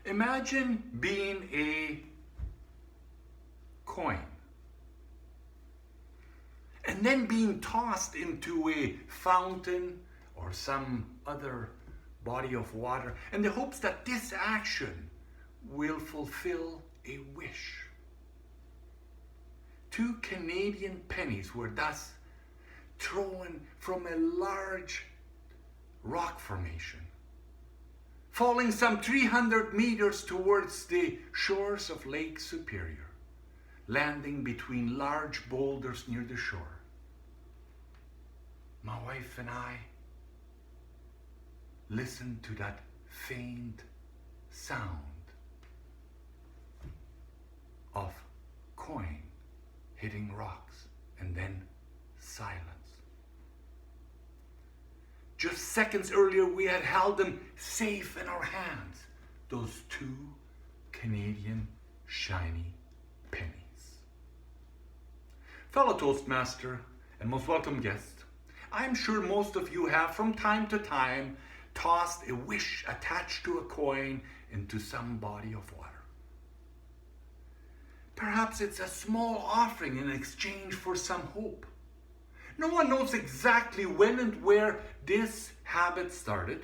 Imagine being a coin and then being tossed into a fountain or some other body of water in the hopes that this action will fulfill a wish. 2 Canadian pennies were thus thrown from a large rock formation, falling some 300 meters towards the shores of Lake Superior, landing between large boulders near the shore. My wife and I listened to that faint sound of coin hitting rocks, and then silence. Just seconds earlier, we had held them safe in our hands, those 2 Canadian shiny pennies. Fellow Toastmaster and most welcome guest, I'm sure most of you have from time to time tossed a wish attached to a coin into some body of water. Perhaps it's a small offering in exchange for some hope. No one knows exactly when and where this habit started,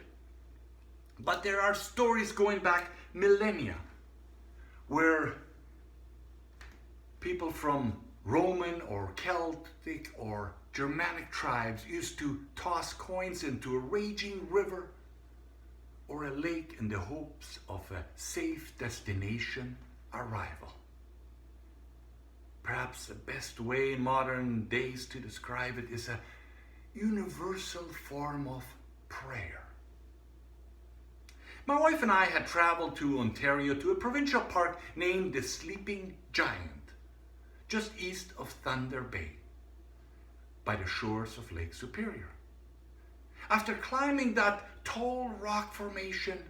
but there are stories going back millennia where people from Roman or Celtic or Germanic tribes used to toss coins into a raging river or a lake in the hopes of a safe destination arrival. Perhaps the best way in modern days to describe it is a universal form of prayer. My wife and I had traveled to Ontario to a provincial park named the Sleeping Giant, just east of Thunder Bay, by the shores of Lake Superior. After climbing that tall rock formation,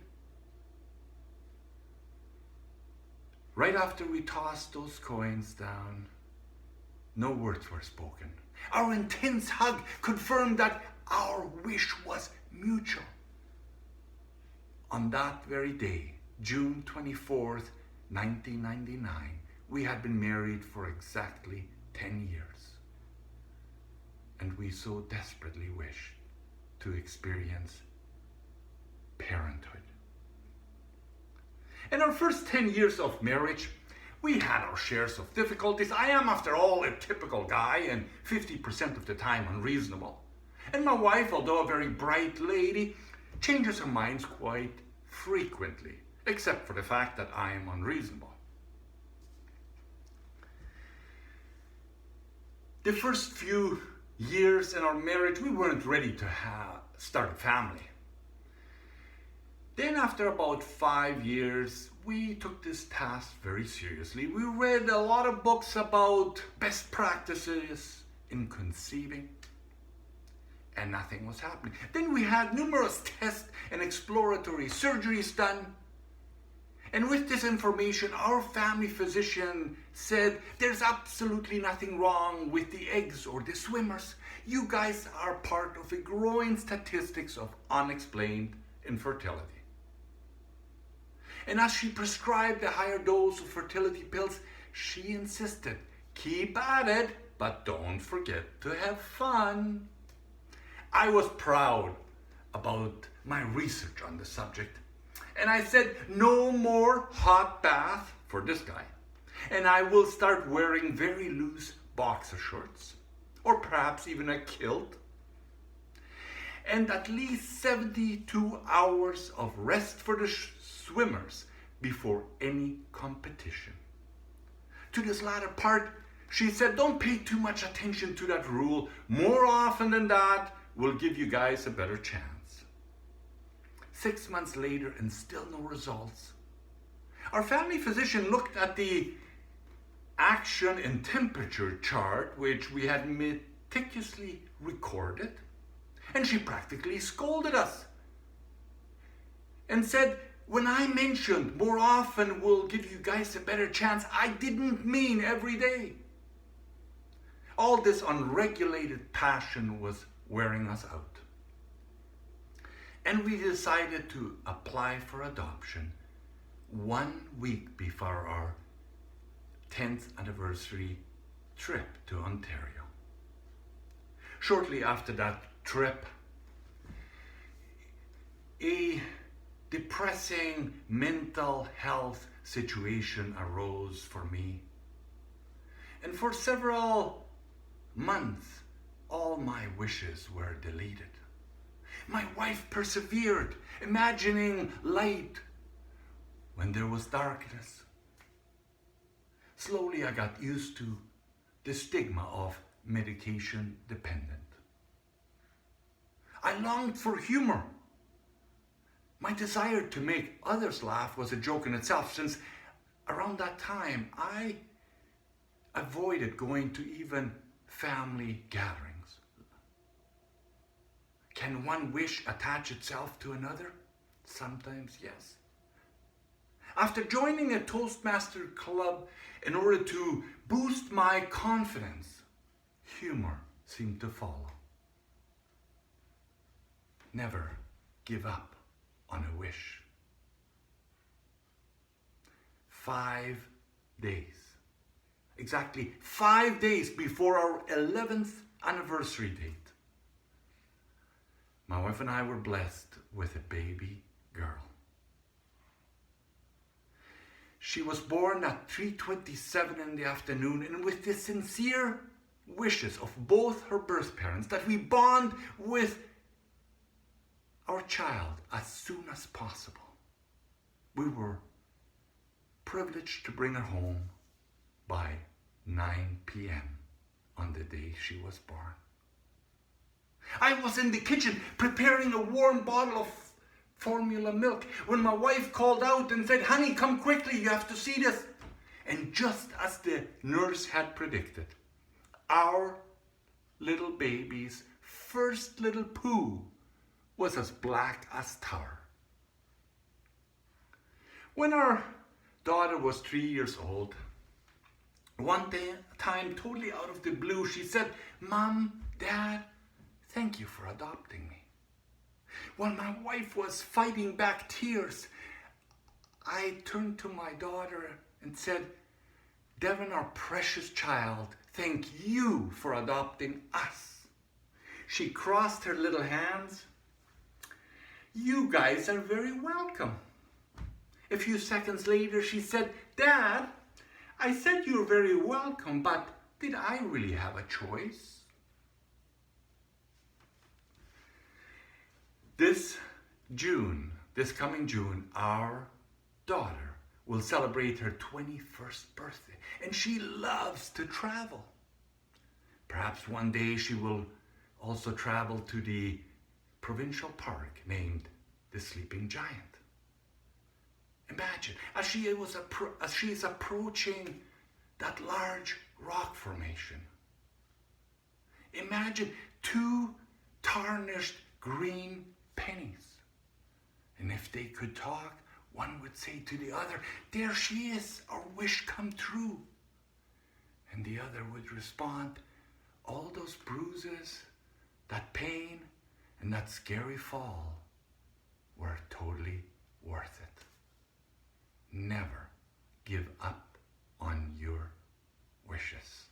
right after we tossed those coins down, no words were spoken. Our intense hug confirmed that our wish was mutual. On that very day, June 24th, 1999, we had been married for exactly 10 years. And we so desperately wished to experience parenthood. In our first 10 years of marriage, we had our shares of difficulties. I am, after all, a typical guy and 50% of the time unreasonable. And my wife, although a very bright lady, changes her minds quite frequently, except for the fact that I am unreasonable. The first few years in our marriage, we weren't ready to start a family. Then after about 5 years, we took this task very seriously. We read a lot of books about best practices in conceiving, and nothing was happening. Then we had numerous tests and exploratory surgeries done. And with this information, our family physician said, there's absolutely nothing wrong with the eggs or the swimmers. You guys are part of a growing statistics of unexplained infertility. And as she prescribed a higher dose of fertility pills, she insisted, keep at it, but don't forget to have fun. I was proud about my research on the subject. And I said, no more hot bath for this guy. And I will start wearing very loose boxer shorts, or perhaps even a kilt. And at least 72 hours of rest for the swimmers before any competition. To this latter part, she said, don't pay too much attention to that rule. More often than that, we'll give you guys a better chance. 6 months later, and still no results. Our family physician looked at the action and temperature chart, which we had meticulously recorded, and she practically scolded us and said, when I mentioned more often we'll give you guys a better chance, I didn't mean every day. All this unregulated passion was wearing us out. And we decided to apply for adoption 1 week before our 10th anniversary trip to Ontario. Shortly after that trip, a depressing mental health situation arose for me. And for several months, all my wishes were deleted. My wife persevered, imagining light when there was darkness. Slowly I got used to the stigma of medication dependent. I longed for humor. My desire to make others laugh was a joke in itself, since around that time I avoided going to even family gatherings. Can one wish attach itself to another? Sometimes, yes. After joining a Toastmaster club in order to boost my confidence, humor seemed to follow. Never give up on a wish. 5 days, exactly 5 days before our 11th anniversary date, my wife and I were blessed with a baby girl. She was born at 3:27 in the afternoon, and with the sincere wishes of both her birth parents that we bond with our child as soon as possible, we were privileged to bring her home by 9 p.m. on the day she was born. I was in the kitchen preparing a warm bottle of formula milk when my wife called out and said, "Honey, come quickly, you have to see this." And just as the nurse had predicted, our little baby's first little poo was as black as tar. When our daughter was 3 years old, one time, totally out of the blue, she said, "Mom, Dad, thank you for adopting me." While my wife was fighting back tears, I turned to my daughter and said, "Devin, our precious child, thank you for adopting us." She crossed her little hands. "You guys are very welcome." A few seconds later, she said, "Dad, I said you're very welcome, but did I really have a choice?" This coming June, our daughter will celebrate her 21st birthday, and she loves to travel. Perhaps one day she will also travel to the provincial park named the Sleeping Giant. Imagine, as she is approaching that large rock formation, imagine 2 tarnished green pennies. And if they could talk, one would say to the other, "There she is, our wish come true." And the other would respond, "All those bruises, that pain, and that scary fall were totally worth it." Never give up on your wishes.